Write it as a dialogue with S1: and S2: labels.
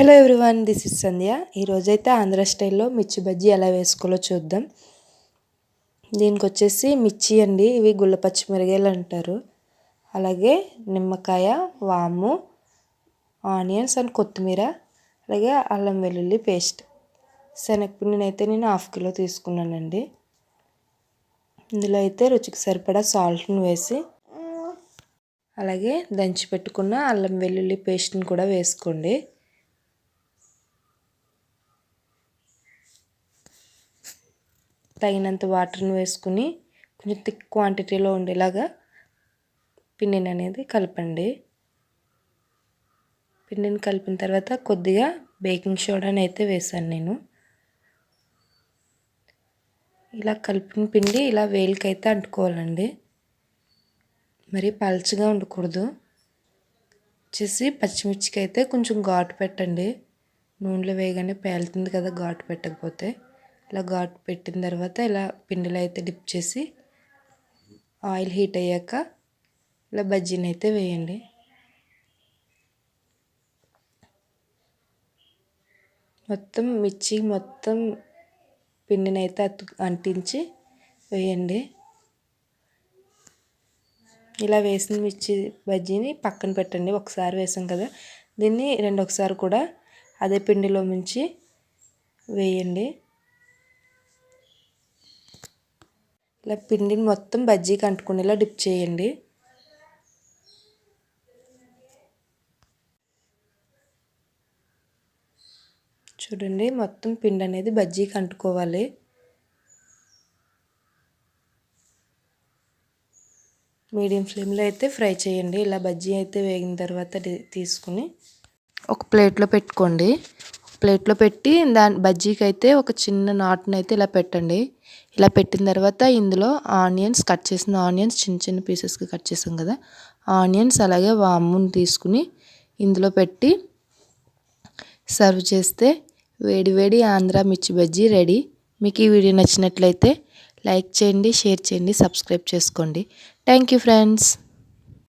S1: Hello everyone, this is సంధ్య. ఈరోజైతే ఆంధ్ర స్టైల్లో మిర్చి బజ్జీ ఎలా వేసుకోవాలో చూద్దాం. దీనికి వచ్చేసి మిర్చి అండి, ఇవి గుళ్ళ పచ్చిమిరకాయలు అంటారు. అలాగే నిమ్మకాయ, వాము, ఆనియన్స్ అండ్ కొత్తిమీర, అలాగే అల్లం వెల్లుల్లి పేస్ట్. శనగపిండిని అయితే నేను 1/2 కిలో తీసుకున్నానండి. ఇందులో అయితే రుచికి సరిపడా సాల్ట్ని వేసి, అలాగే దంచి పెట్టుకున్న అల్లం వెల్లుల్లి పేస్ట్ని కూడా వేసుకోండి. తగినంత వాటర్ని వేసుకుని కొంచెం థిక్ క్వాంటిటీలో ఉండేలాగా పిండిని అనేది కలపండి. పిండిని కలిపిన తర్వాత కొద్దిగా బేకింగ్ సోడాని అయితే వేసాను నేను. ఇలా కలిపిన పిండి ఇలా వేలికైతే అంటుకోవాలండి, మరి పల్చగా ఉండకూడదు. వచ్చేసి పచ్చిమిర్చికి అయితే కొంచెం ఘాటు పెట్టండి. నూనెలో వేయగానే పేలుతుంది కదా ఘాటు పెట్టకపోతే. ఇలా ఘాటు పెట్టిన తర్వాత ఇలా పిండిలో అయితే డిప్ చేసి ఆయిల్ హీట్ అయ్యాక ఇలా బజ్జీని అయితే వేయండి. మొత్తం మిర్చి మొత్తం పిండిని అయితే అంటించి వేయండి. ఇలా వేసిన మిర్చి బజ్జీని పక్కన పెట్టండి. ఒకసారి వేసాం కదా, దీన్ని రెండొకసారి కూడా అదే పిండిలో ముంచి వేయండి. ఇలా పిండిని మొత్తం బజ్జీకి అంటుకునేలా డిప్ చేయండి. చూడండి, మొత్తం పిండి అనేది బజ్జీకి అంటుకోవాలి. మీడియం ఫ్లేమ్లో అయితే ఫ్రై చేయండి. ఇలా బజ్జీ అయితే వేగిన తర్వాత తీసుకుని ఒక ప్లేట్లో పెట్టుకోండి. ప్లేట్లో పెట్టి బజ్జీకి అయితే ఒక చిన్న నాటుని అయితే ఇలా పెట్టండి. ఇలా పెట్టిన తర్వాత ఇందులో ఆనియన్స్, కట్ చేసిన ఆనియన్స్ చిన్న చిన్న పీసెస్కి కట్ చేసాం కదా, ఆనియన్స్ అలాగే వాముని తీసుకుని ఇందులో పెట్టి సర్వ్ చేస్తే వేడి వేడి ఆంధ్ర మిర్చి బజ్జీ రెడీ. మీకు ఈ వీడియో నచ్చినట్లయితే లైక్ చేయండి, షేర్ చేయండి, సబ్స్క్రైబ్ చేసుకోండి. Thank you friends.